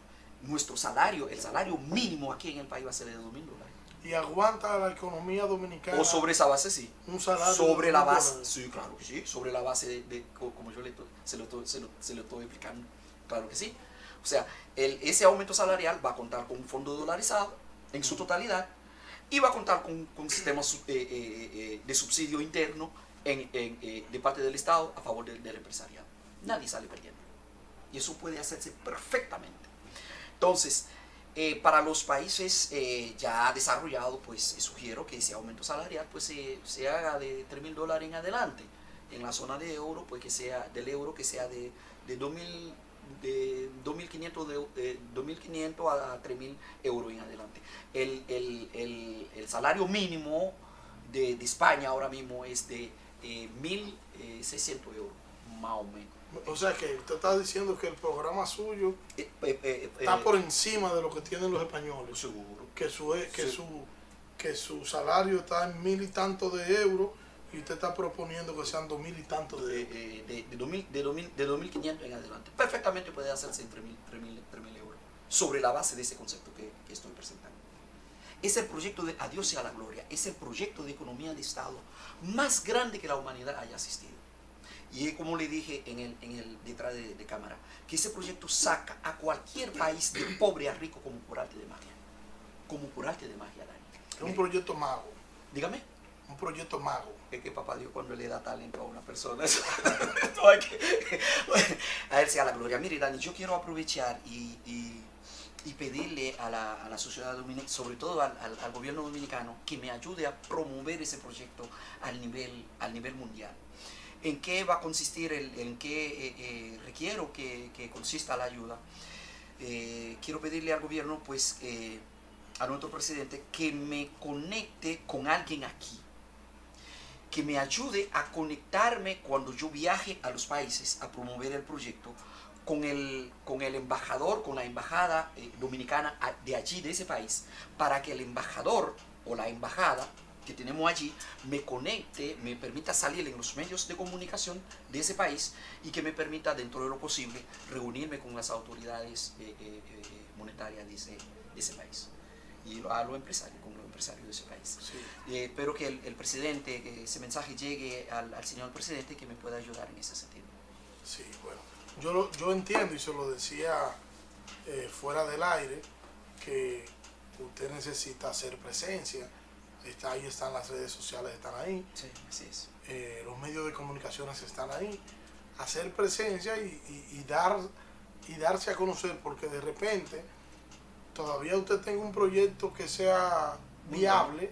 E: nuestro salario, el salario mínimo aquí en el país va a ser de $2,000.
C: Y aguanta la economía dominicana.
E: O sobre esa base, sí.
C: Un salario
E: sobre la base,
C: $2,000.
E: sí, claro que sí. Sobre la base como yo se lo estoy explicando, claro que sí. O sea, ese aumento salarial va a contar con un fondo dolarizado en su totalidad y va a contar con sistemas de subsidio interno de parte del Estado a favor del empresariado. Nadie sale perdiendo. Y eso puede hacerse perfectamente. Entonces, para los países ya desarrollados, pues sugiero que ese aumento salarial pues se haga de $3,000 en adelante. En la zona de euro, pues que sea del euro, que sea de 2.500 a 3.000 euros en adelante. El salario mínimo de España ahora mismo es de 1.600 euros, más o menos.
C: O sea que usted está diciendo que el programa suyo está por encima de lo que tienen los españoles.
E: Seguro.
C: Que su salario está en 1.000 y tantos de euros y usted está proponiendo que sean 2.000 y tantos de euros.
E: De 2.500 en adelante. Perfectamente puede hacerse en 3.000 euros. Sobre la base de ese concepto que estoy presentando. Es el proyecto de Adiós a la Gloria. Es el proyecto de economía de Estado más grande que la humanidad haya asistido. Y como le dije en el detrás de cámara, que ese proyecto saca a cualquier país de pobre a rico como por arte de magia. Como por arte de magia, Dani.
C: Es un proyecto mago.
E: Dígame.
C: Un proyecto mago.
E: Es que papá Dios cuando le da talento a una persona, eso, no hay que, a él sea la gloria. Mire, Dani, yo quiero aprovechar y pedirle a la sociedad dominicana, sobre todo al gobierno dominicano, que me ayude a promover ese proyecto al nivel mundial. ¿En qué va a consistir? ¿En qué requiero que consista la ayuda? Quiero pedirle al gobierno, pues, a nuestro presidente, que me conecte con alguien aquí, que me ayude a conectarme cuando yo viaje a los países a promover el proyecto con el embajador, con la embajada dominicana de allí, de ese país, para que el embajador o la embajada que tenemos allí me conecte, me permita salir en los medios de comunicación de ese país y que me permita, dentro de lo posible, reunirme con las autoridades monetarias de ese país y a los empresarios, con los empresarios de ese país. Sí. Espero que el presidente, que ese mensaje llegue al señor presidente, que me pueda ayudar en ese sentido.
C: Sí, bueno, yo entiendo y se lo decía fuera del aire, que usted necesita hacer presencia. Ahí están las redes sociales, están ahí.
E: Sí, así es.
C: Los medios de comunicaciones están ahí. Hacer presencia y darse a conocer, porque de repente todavía usted tenga un proyecto que sea viable,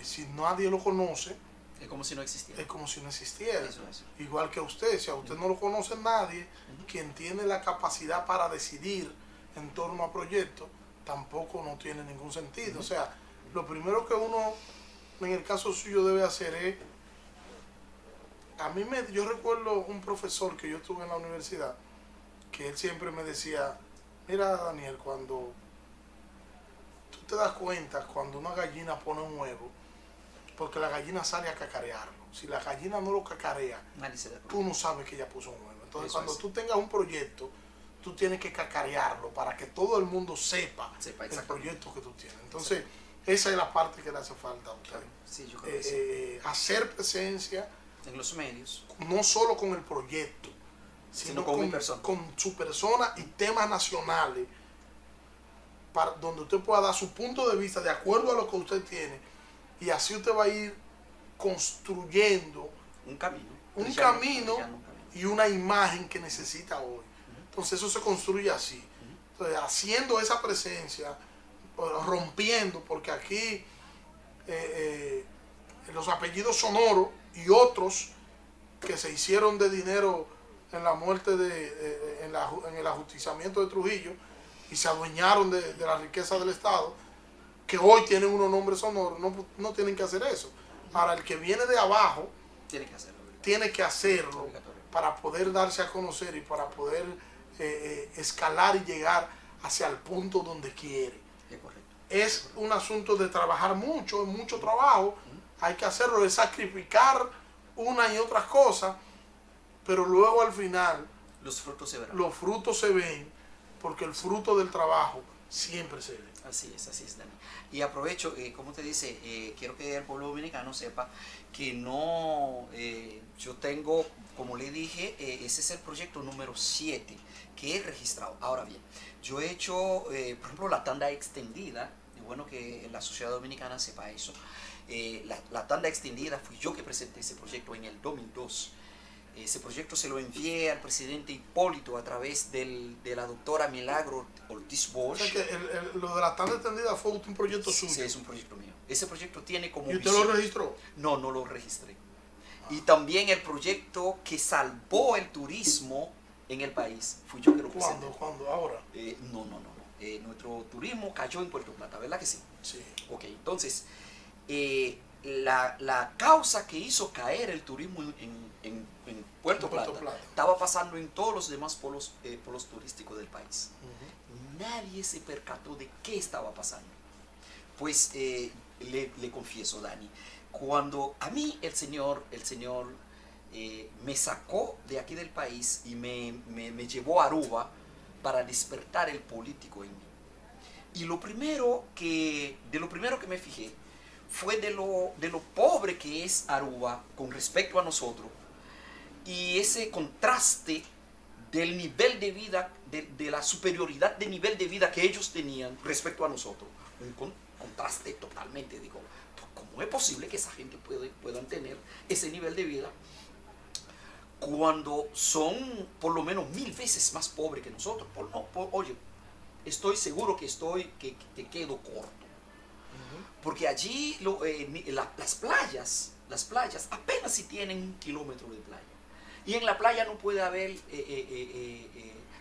C: si nadie lo conoce,
E: es como si no existiera.
C: Es como si no existiera.
E: Eso.
C: Igual que usted, si a usted no lo conoce nadie, quien tiene la capacidad para decidir en torno a proyectos, tampoco no tiene ningún sentido. O sea, lo primero que uno, en el caso suyo, debe hacer es, yo recuerdo un profesor que yo tuve en la universidad, que él siempre me decía, mira Daniel, cuando tú te das cuenta, cuando una gallina pone un huevo, porque la gallina sale a cacarearlo. Si la gallina no lo cacarea,
E: Nadie se da cuenta.
C: tú no sabes que ella puso un huevo. Entonces,
E: Eso
C: cuando
E: es.
C: tú tengas un proyecto, tú tienes que cacarearlo para que todo el mundo sepa el
E: exactamente.
C: proyecto que tú tienes. Entonces, esa es la parte que le hace falta a usted.
E: Sí, yo creo que sí.
C: Hacer presencia,
E: En los medios.
C: no solo con el proyecto, sino
E: Sino con mi persona.
C: con su persona y temas nacionales, donde usted pueda dar su punto de vista de acuerdo a lo que usted tiene, y así usted va a ir construyendo
E: Un camino.
C: un
E: Trillando
C: camino
E: un camino.
C: y una imagen que necesita hoy. Entonces eso se construye así. Entonces, haciendo esa presencia, rompiendo, porque aquí los apellidos Sonoro y otros que se hicieron de dinero en la muerte en el ajusticiamiento de Trujillo y se adueñaron de la riqueza del Estado, que hoy tienen unos nombres sonoros, no tienen que hacer eso. Ahora, el que viene de abajo
E: Tiene que hacerlo.
C: tiene que hacerlo
E: Obligatorio.
C: para poder darse a conocer y para poder escalar y llegar hacia el punto donde quiere.
E: Es correcto.
C: Es un asunto de trabajar mucho, es mucho trabajo, hay que hacerlo, es sacrificar una y otras cosas, pero luego al final
E: Los frutos se verán.
C: los frutos se ven, porque el fruto del trabajo siempre se ve.
E: Así es, Dani. Y aprovecho, como te dice, quiero que el pueblo dominicano sepa que no, yo tengo, como le dije, ese es el proyecto número 7 que he registrado. Ahora bien, yo he hecho, por ejemplo, la tanda extendida, y bueno que la sociedad dominicana sepa eso. La tanda extendida fui yo que presenté ese proyecto en el 2002. Ese proyecto se lo envié al presidente Hipólito a través de la doctora Milagro Ortiz
C: O
E: Bosch.
C: sea que lo de la tanda extendida fue un proyecto suyo.
E: Sí, es un proyecto mío. Ese proyecto tiene como
C: ¿Y usted
E: visión-
C: lo registró?
E: No, no lo registré. Y también el proyecto que salvó el turismo en el país, fui yo que lo presenté.
C: ¿Cuándo? ¿Ahora?
E: No. Nuestro turismo cayó en Puerto Plata, ¿verdad que sí?
C: Sí.
E: Ok, entonces, la causa que hizo caer el turismo en Puerto Plata estaba pasando en todos los demás polos turísticos del país. Nadie se percató de qué estaba pasando. Pues le confieso, Dani, cuando a mí el Señor me sacó de aquí del país y me llevó a Aruba para despertar el político en mí. Y de lo primero que me fijé fue de lo pobre que es Aruba con respecto a nosotros, y ese contraste del nivel de vida, de la superioridad de nivel de vida que ellos tenían respecto a nosotros. Un contraste totalmente, digo, ¿cómo es posible que esa gente puedan tener ese nivel de vida cuando son por lo menos 1000 veces más pobres que nosotros? Oye, estoy seguro que quedo corto. Porque allí las playas apenas si tienen 1 kilómetro de playa. Y en la playa no puede haber,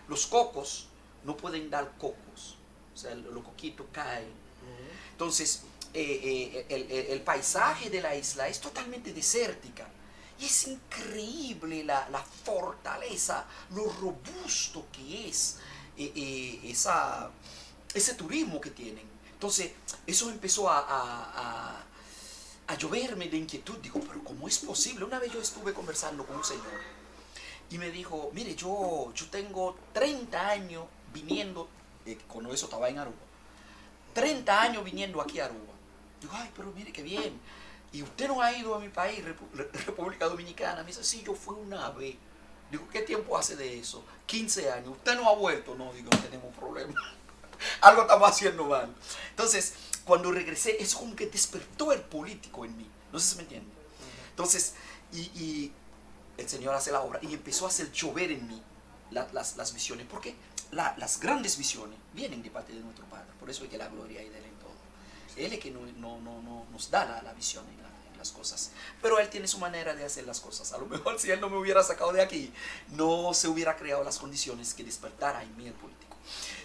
E: los cocos no pueden dar cocos. O sea, los coquitos caen. Entonces, el paisaje de la isla es totalmente desértica. Y es increíble la fortaleza, lo robusto que es ese turismo que tienen. Entonces, eso empezó a lloverme de inquietud. Digo, pero ¿cómo es posible? Una vez yo estuve conversando con un señor y me dijo, mire, yo tengo 30 años viniendo, cuando eso estaba en Aruba, 30 años viniendo aquí a Aruba. Digo, ay, pero mire qué bien. ¿Y usted no ha ido a mi país, República Dominicana? Me dice, sí, yo fui una vez. Digo, ¿qué tiempo hace de eso? 15 años. ¿Usted no ha vuelto? No, digo, no tenemos problema. Algo estamos haciendo mal. Entonces, cuando regresé, eso como que despertó el político en mí. No sé si me entiende. Entonces, y el Señor hace la obra y empezó a hacer llover en mí las visiones. Porque las grandes visiones vienen de parte de nuestro Padre. Por eso es que la gloria hay de Él en todo. Él es que nos da la visión en las cosas. Pero Él tiene su manera de hacer las cosas. A lo mejor si Él no me hubiera sacado de aquí, no se hubiera creado las condiciones que despertara en mí el político.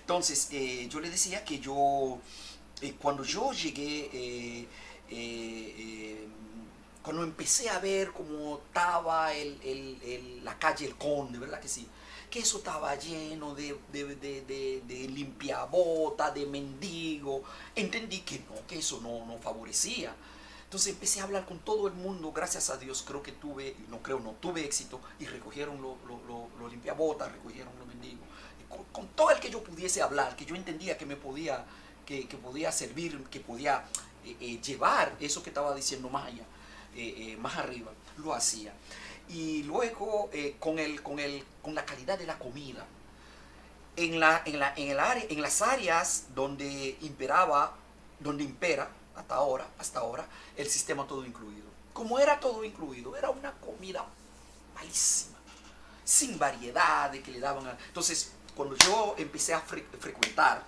E: Entonces, yo le decía que cuando yo llegué, cuando empecé a ver cómo estaba la calle El Conde, ¿verdad que sí? Que eso estaba lleno de limpiabota, de mendigo. Entendí que eso no favorecía. Entonces empecé a hablar con todo el mundo, gracias a Dios tuve éxito y recogieron los limpiabotas, recogieron los mendigos. Con todo el que yo pudiese hablar, que yo entendía que me podía, que podía servir, que podía llevar eso que estaba diciendo más allá, más arriba, lo hacía. Y luego con la calidad de la comida, en las áreas donde impera hasta ahora, el sistema todo incluido. Como era todo incluido, era una comida malísima, sin variedad de que le daban. Entonces, cuando yo empecé a frecuentar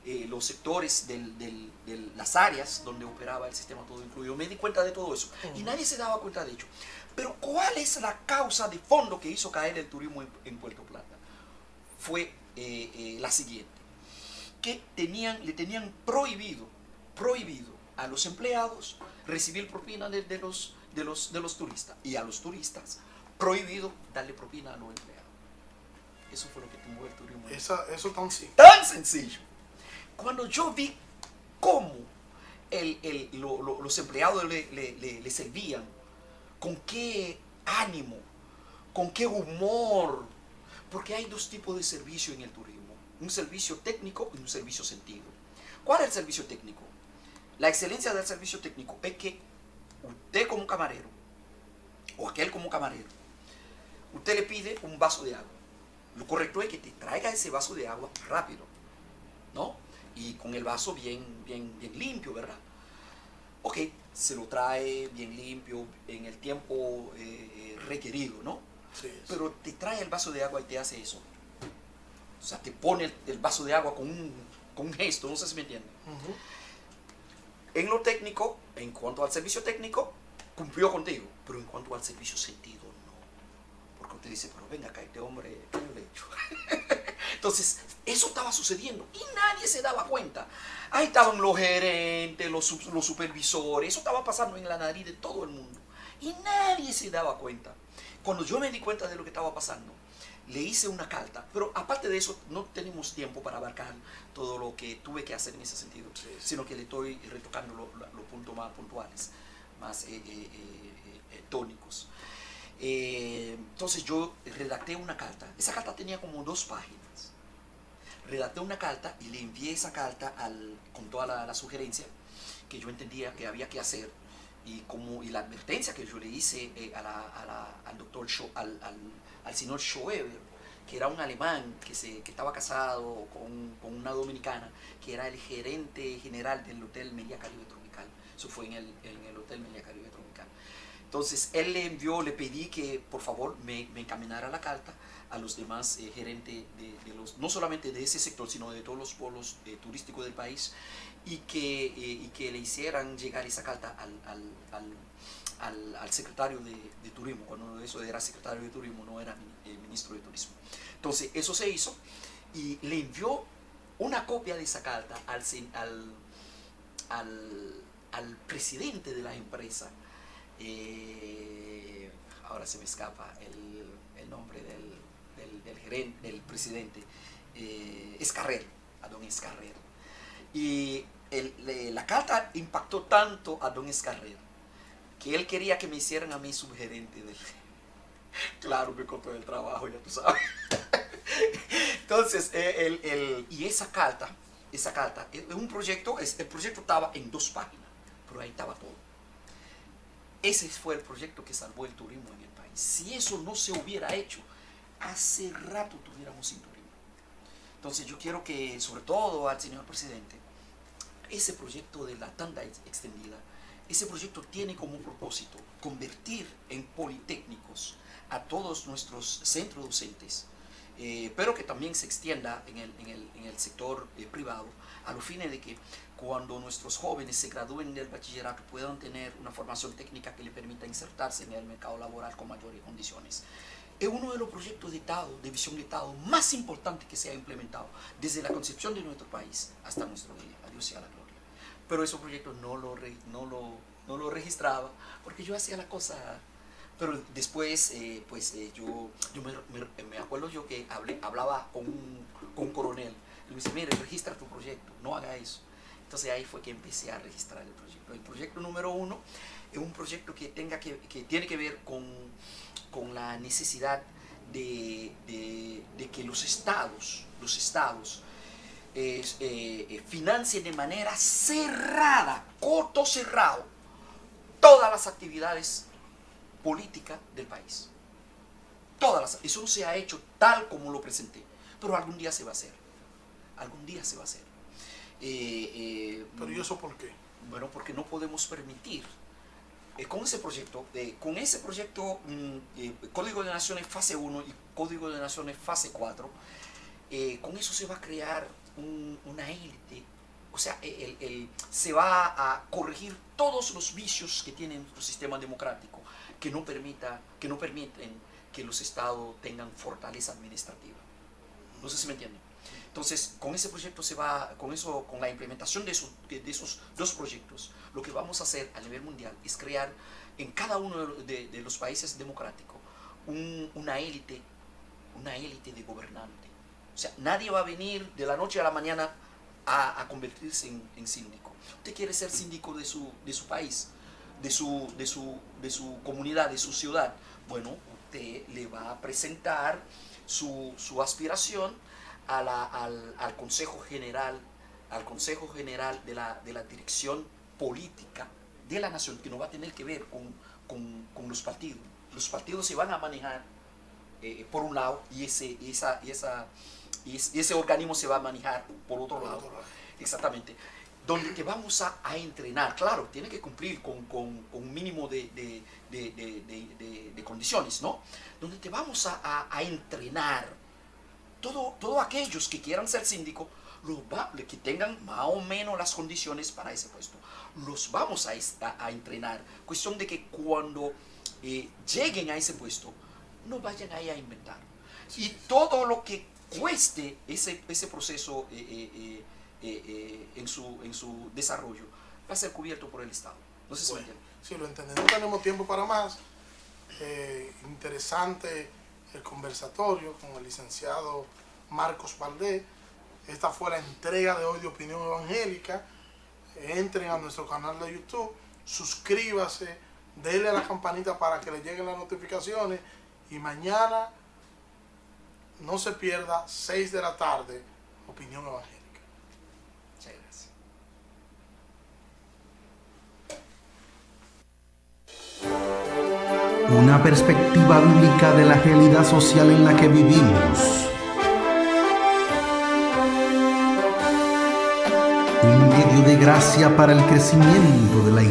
E: los sectores de las áreas donde operaba el sistema todo incluido, me di cuenta de todo eso. Y nadie se daba cuenta de ello. Pero ¿cuál es la causa de fondo que hizo caer el turismo en Puerto Plata? Fue la siguiente, que le tenían prohibido a los empleados recibir propina de los turistas, y a los turistas prohibido darle propina a los empleados. Eso fue lo que tumbó el turismo.
C: Eso tan simple.
E: Tan sencillo. Cuando yo vi cómo los empleados le servían, con qué ánimo, con qué humor, porque hay dos tipos de servicio en el turismo, un servicio técnico y un servicio sentido. ¿Cuál es el servicio técnico? La excelencia del servicio técnico es que usted como camarero, o aquel como camarero, usted le pide un vaso de agua. Lo correcto es que te traiga ese vaso de agua rápido, ¿no? Y con el vaso bien limpio, ¿verdad? Ok, se lo trae bien limpio en el tiempo requerido, ¿no?
C: Sí.
E: Pero te trae el vaso de agua y te hace eso. O sea, te pone el vaso de agua con un gesto, no sé si me entienden. En lo técnico, en cuanto al servicio técnico, cumplió contigo, pero en cuanto al servicio sentido, no. Porque usted dice, pero venga acá, este hombre, ¿qué yo le he hecho? Entonces, eso estaba sucediendo y nadie se daba cuenta. Ahí estaban los gerentes, los supervisores, eso estaba pasando en la nariz de todo el mundo. Y nadie se daba cuenta. Cuando yo me di cuenta de lo que estaba pasando, le hice una carta, pero aparte de eso, no tenemos tiempo para abarcar todo lo que tuve que hacer en ese sentido, sino que le estoy retocando los puntos más puntuales, más tónicos. Entonces yo redacté una carta. Esa carta tenía como 2 páginas. Redacté una carta y le envié esa carta con toda la sugerencia que yo entendía que había que hacer y la advertencia que yo le hice al doctor al señor Schoeber, que era un alemán que estaba casado con una dominicana, que era el gerente general del Hotel Meliá Caribe Tropical. Eso fue en el Hotel Meliá Caribe Tropical. Entonces él le pedí que por favor me encaminara la carta a los demás gerentes no solamente de ese sector, sino de todos los polos turísticos del país, y que le hicieran llegar esa carta al secretario de turismo, cuando eso era secretario de turismo, no era ministro de turismo. Entonces eso se hizo y le envió una copia de esa carta al presidente de la empresa. Ahora se me escapa el nombre del gerente, del presidente, Escarrer, a don Escarrer. Y la carta impactó tanto a don Escarrer que él quería que me hicieran a mí subgerente del... Claro, me cortó el trabajo, ya tú sabes. Entonces, y esa carta es un proyecto, el proyecto estaba en 2 páginas, pero ahí estaba todo. Ese fue el proyecto que salvó el turismo en el país. Si eso no se hubiera hecho, hace rato tuviéramos sin turismo. Entonces yo quiero que, sobre todo al señor presidente, ese proyecto de la tanda extendida, ese proyecto tiene como propósito convertir en politécnicos a todos nuestros centros docentes, pero que también se extienda en el sector privado, a los fines de que cuando nuestros jóvenes se gradúen del bachillerato puedan tener una formación técnica que les permita insertarse en el mercado laboral con mayores condiciones. Es uno de los proyectos de Estado, de visión de Estado, más importantes que se ha implementado desde la concepción de nuestro país hasta nuestro día. A Dios sea la gloria. Pero esos proyectos no lo registraba porque yo hacía la cosa. Pero después, yo me acuerdo yo que hablaba con un coronel. Y me dice, mire, registra tu proyecto, no haga eso. Entonces ahí fue que empecé a registrar el proyecto. El proyecto número 1 es un proyecto que tiene que ver con la necesidad de que los estados financien de manera cerrada, coto cerrado, todas las actividades políticas del país. Eso no se ha hecho tal como lo presenté, pero algún día se va a hacer. Algún día se va a hacer.
C: ¿Pero y eso por qué?
E: Bueno, porque no podemos permitir con ese proyecto, Código de Naciones fase 1 y Código de Naciones fase 4, con eso se va a crear una élite, o sea, se va a corregir todos los vicios que tiene nuestro sistema democrático, que no permiten que los estados tengan fortaleza administrativa. No sé si me entienden. Entonces, con ese proyecto con la implementación de esos dos proyectos, lo que vamos a hacer a nivel mundial es crear en cada uno de los países democráticos una élite de gobernantes. O sea, nadie va a venir de la noche a la mañana a convertirse en síndico. Usted quiere ser síndico de su país, de su comunidad, de su ciudad. Bueno, usted le va a presentar su aspiración al Consejo General, de la dirección política de la nación, que no va a tener que ver con los partidos. Los partidos se van a manejar por un lado y ese organismo se va a manejar por otro lado. Exactamente. Donde te vamos a entrenar, claro, tiene que cumplir con un mínimo de condiciones, ¿no? Donde te vamos a entrenar. Todos aquellos que quieran ser síndicos, que tengan más o menos las condiciones para ese puesto, los vamos a entrenar. Cuestión de que cuando lleguen a ese puesto, no vayan ahí a inventar. Y todo lo que cueste ese proceso en su desarrollo va a ser cubierto por el Estado. No sé si me entienden.
C: Sí, lo entendemos. No tenemos tiempo para más. Interesante el conversatorio con el licenciado Marcos Valdés. Esta fue la entrega de hoy de Opinión Evangélica. Entren a nuestro canal de YouTube, suscríbase, denle a la campanita para que le lleguen las notificaciones y mañana no se pierda 6 de la tarde Opinión Evangélica.
E: Muchas gracias.
B: Una perspectiva bíblica de la realidad social en la que vivimos. Un medio de gracia para el crecimiento de la iglesia.